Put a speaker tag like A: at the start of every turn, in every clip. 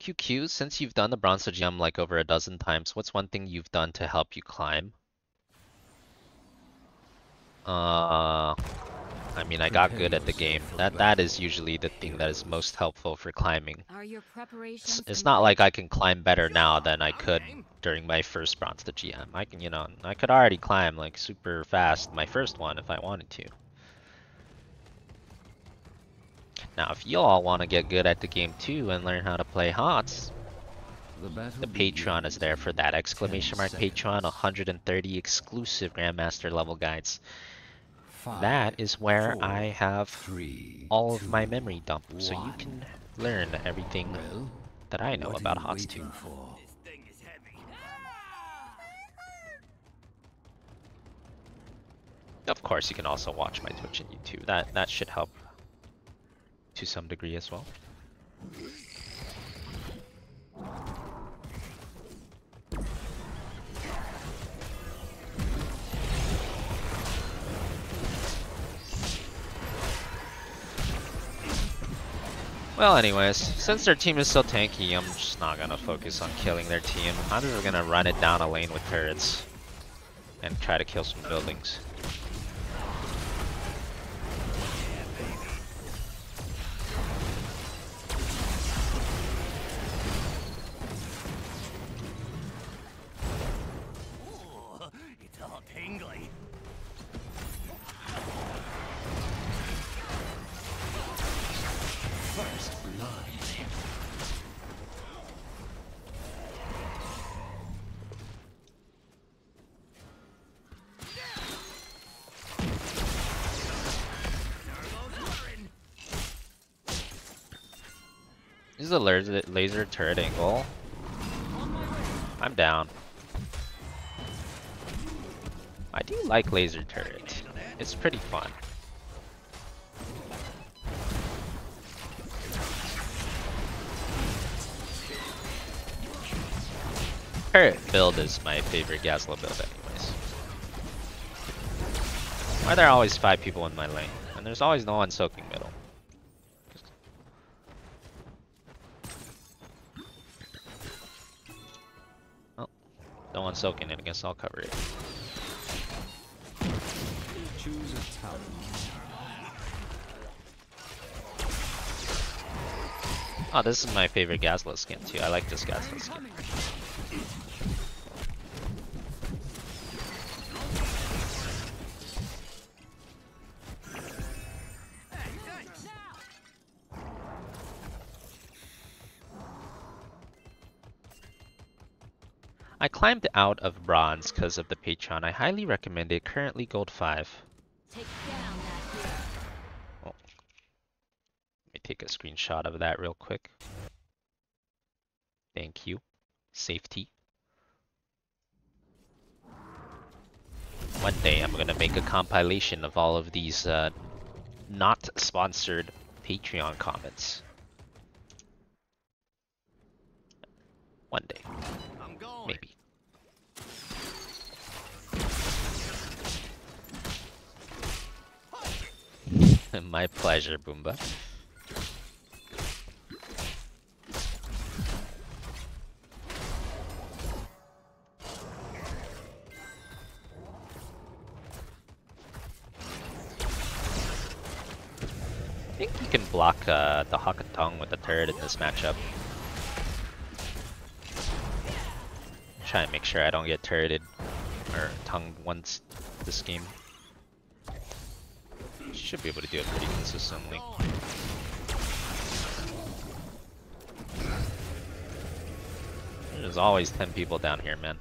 A: FQQ, since you've done the Bronze GM like over a dozen times, what's one thing you've done to help you climb? I mean, I got good at the game. That is usually the thing that is most helpful for climbing. It's not like I can climb better now than I could during my first Bronze GM. I can, you know, I could already climb like super fast my first one if I wanted to. Now, if you all want to get good at the game too and learn how to play HOTS, the Patreon is there for that. Exclamation mark Patreon, 130 exclusive Grandmaster level guides. That is where I have all of my memory dump, so you can learn everything that I know about HOTS too. Of course, you can also watch my Twitch and YouTube. That should help to some degree as well. Well, anyways, since their team is so tanky, I'm just not gonna focus on killing their team. I'm just gonna run it down a lane with turrets and try to kill some buildings. This is a laser turret angle. I'm down. I do like laser turret. It's pretty fun. Turret build is my favorite Gazlowe build anyways. Why are there always 5 people in my lane? And there's always no one soaking middle. No one soaking it, I guess I'll cover it.
B: Choose a talent.
A: Oh, this is my favorite Gazlowe skin too. I like this Gazlowe skin. I climbed out of bronze because of the Patreon. I highly recommend it. Currently gold 5. Oh. Let me take a screenshot of that real quick. Thank you. Safety. One day I'm gonna make a compilation of all of these not sponsored Patreon comments. One day. Maybe. My pleasure, Boomba. I think you can block the Hakatong with the turret in this matchup. Try and make sure I don't get turreted or tongued once this game. Should be able to do it pretty consistently. There's always 10 people down here, man.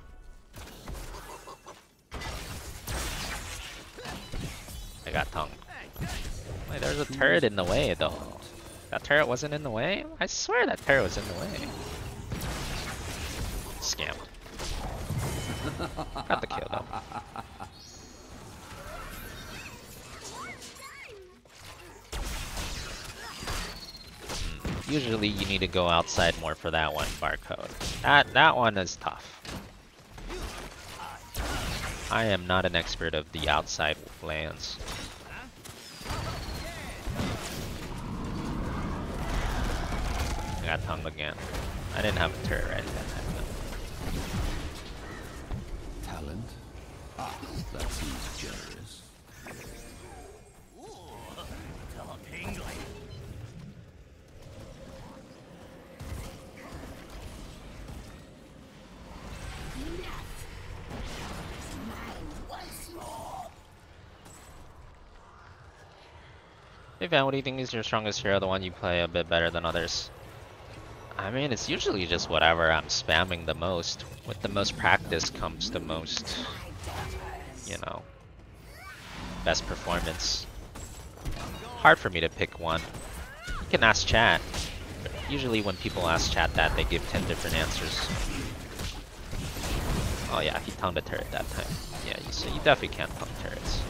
A: I got tongued. Wait, there's a turret in the way though. That turret wasn't in the way? I swear that turret was in the way. Scammed. Got the kill though. Usually you need to go outside more for that one, barcode. That one is tough. I am not an expert of the outside lands. I got tongued again. I didn't have a turret ready that time though.
B: Talent? Ah, that seems generous.
A: Hey Van, what do you think is your strongest hero, the one you play a bit better than others? I mean, it's usually just whatever I'm spamming the most. With the most practice comes the most, you know, best performance. Hard for me to pick one. You can ask chat. But usually when people ask chat that, they give 10 different answers. Oh yeah, he tongued a turret that time. Yeah, so you definitely can't tongue turrets.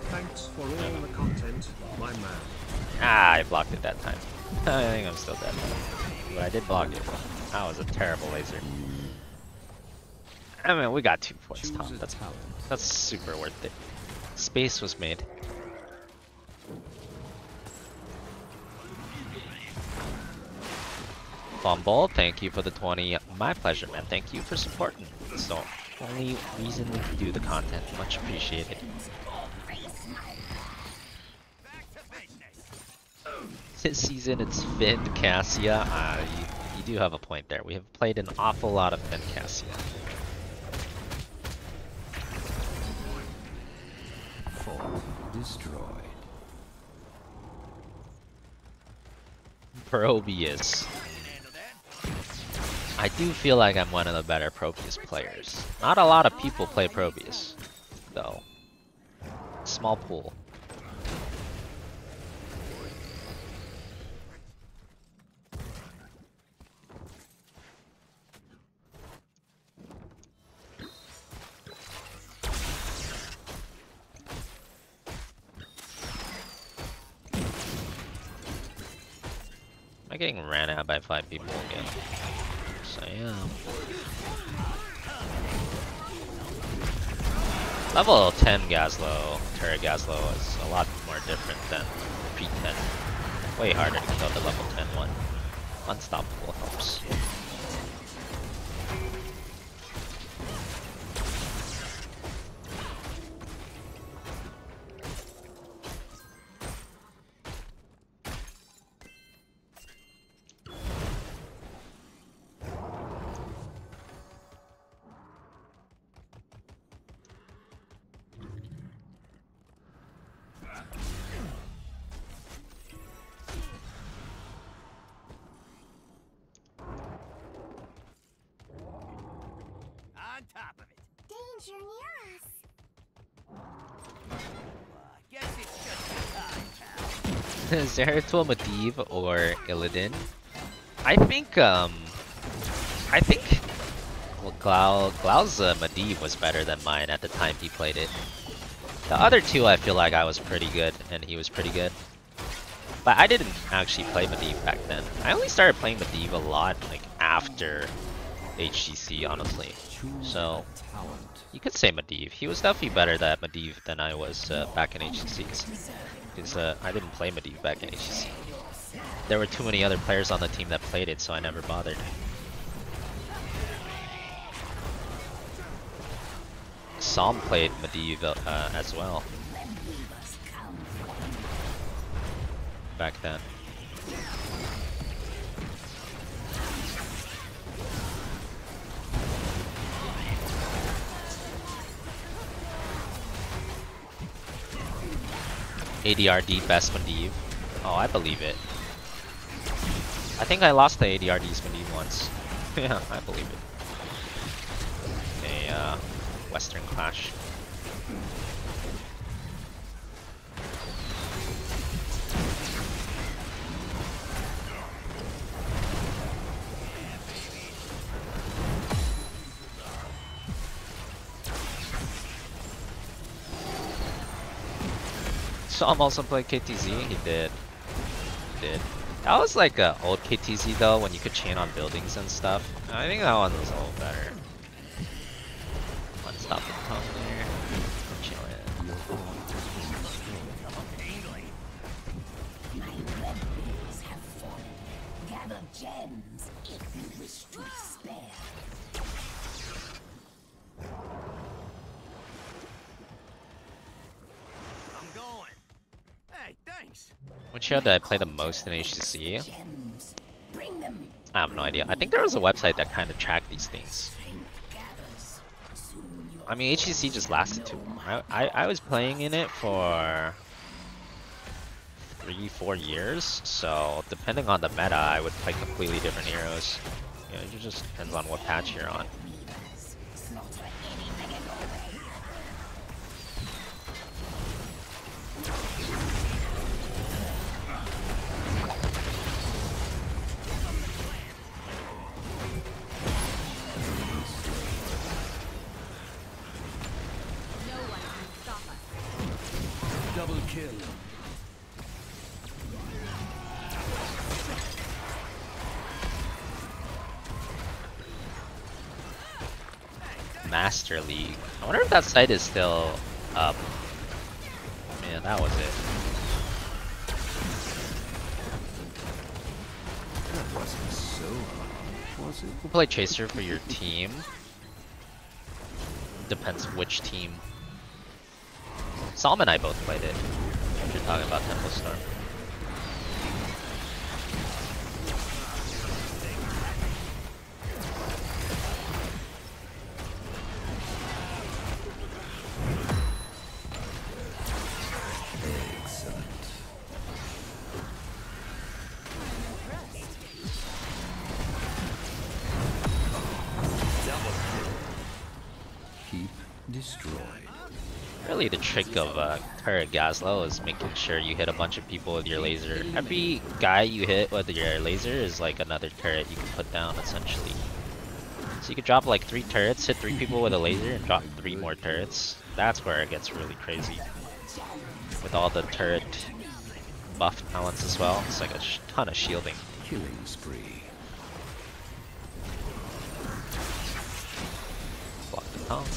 C: Thanks for all the content, my man.
A: Ah, I blocked it that time. I think I'm still dead. But I did block it. That was a terrible laser. I mean, we got 2 points top. That's super worth it. Space was made. Fumble, thank you for the 20. My pleasure, man. Thank you for supporting. It's the only reason we can do the content. Much appreciated. This season it's Finn, Cassia. You do have a point there. We have played an awful lot of Finn, Cassia.
B: Destroyed.
A: Probius. I do feel like I'm one of the better Probius players. Not a lot of people play Probius, though. Small pool. Am I getting ran at by 5 people again? Yes, I am. Level 10 Gazlowe, turret Gazlowe is a lot more different than pre-10. Way harder to kill the level 10 one. Unstoppable helps.
D: Danger near us.
A: Zeratul, Medivh, or Illidan? I think well, Glau's Medivh was better than mine at the time he played it. The other two I feel like I was pretty good and he was pretty good. But I didn't actually play Medivh back then. I only started playing Medivh a lot like after HGC, honestly. So you could say Medivh. He was definitely better at Medivh than I was back in HGC. Because I didn't play Medivh back in HGC. There were too many other players on the team that played it, so I never bothered. Psalm played Medivh as well. Back then. ADRD best Medivh. Oh, I believe it. I think I lost the ADRD's Medivh once. Yeah, I believe it. A Western Clash. saw him also play KTZ. He did. He did. That was like a old KTZ though, when you could chain on buildings and stuff. I think that one was a little better. Let's stop the pump there. I'm chilling.
E: My weapons have fallen. Gather gems if you wish to spare.
C: I'm going. Hey, thanks.
A: Which hero did I play the most in HCC?
E: Gems. Bring them.
A: I have no idea. I think there was a website that kind of tracked these things.
E: Strength gathers. Soon your
A: I mean, HCC just lasted too long. I was playing in it for 3-4 years, so depending on the meta, I would play completely different heroes. You know, it just depends on what patch you're on.
E: weavers. Slaughter anything in your way.
D: No one can stop us.
B: Double kill.
A: Master League. I wonder if that site is still up. Man, that was it.
B: That wasn't so hard, was it?
A: Who played Chaser for your team? Depends which team. Solomon and I both played it. If you're talking about Temple Storm.
B: Excellent. Keep destroyed.
A: Really, the trick of turret Gazlowe is making sure you hit a bunch of people with your laser. Every guy you hit with your laser is like another turret you can put down, essentially. So you could drop like 3 turrets, hit 3 people with a laser, and drop 3 more turrets. That's where it gets really crazy. With all the turret buff talents as well, it's like a ton of shielding.
B: Killing spree.
A: Block the pump.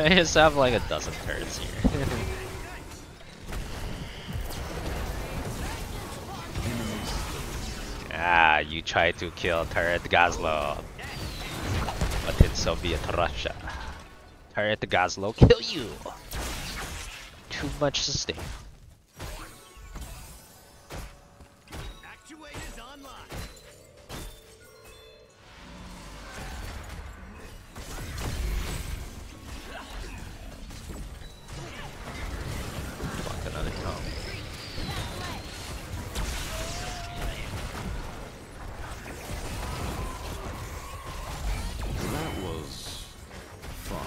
A: I just have like a dozen turrets here. Ah, you tried to kill turret Gazlowe, but in Soviet Russia, turret Gazlowe kill you. Too much sustain.
C: Actuators online.
A: Block another comp.
B: That was fun.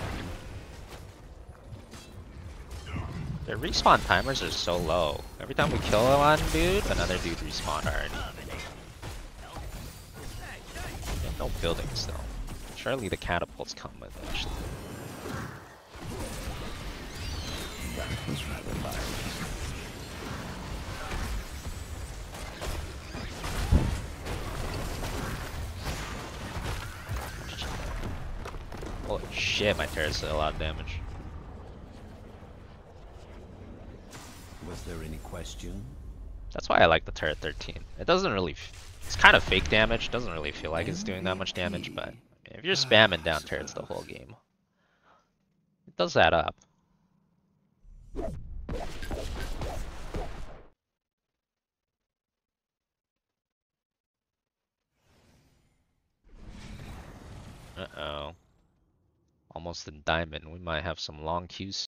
A: Their respawn timers are so low. Every time we kill one dude, another dude respawned already. Yeah, no buildings though. Surely the catapults come eventually.
B: That was rather violent.
A: Holy shit, my turrets did a lot of damage.
B: Was there any question?
A: That's why I like the turret 13. It doesn't really... It's kind of fake damage. Doesn't really feel like it's doing that much damage, but if you're spamming down turrets the whole game, it does add up. Uh-oh. Almost in diamond. We might have some long queues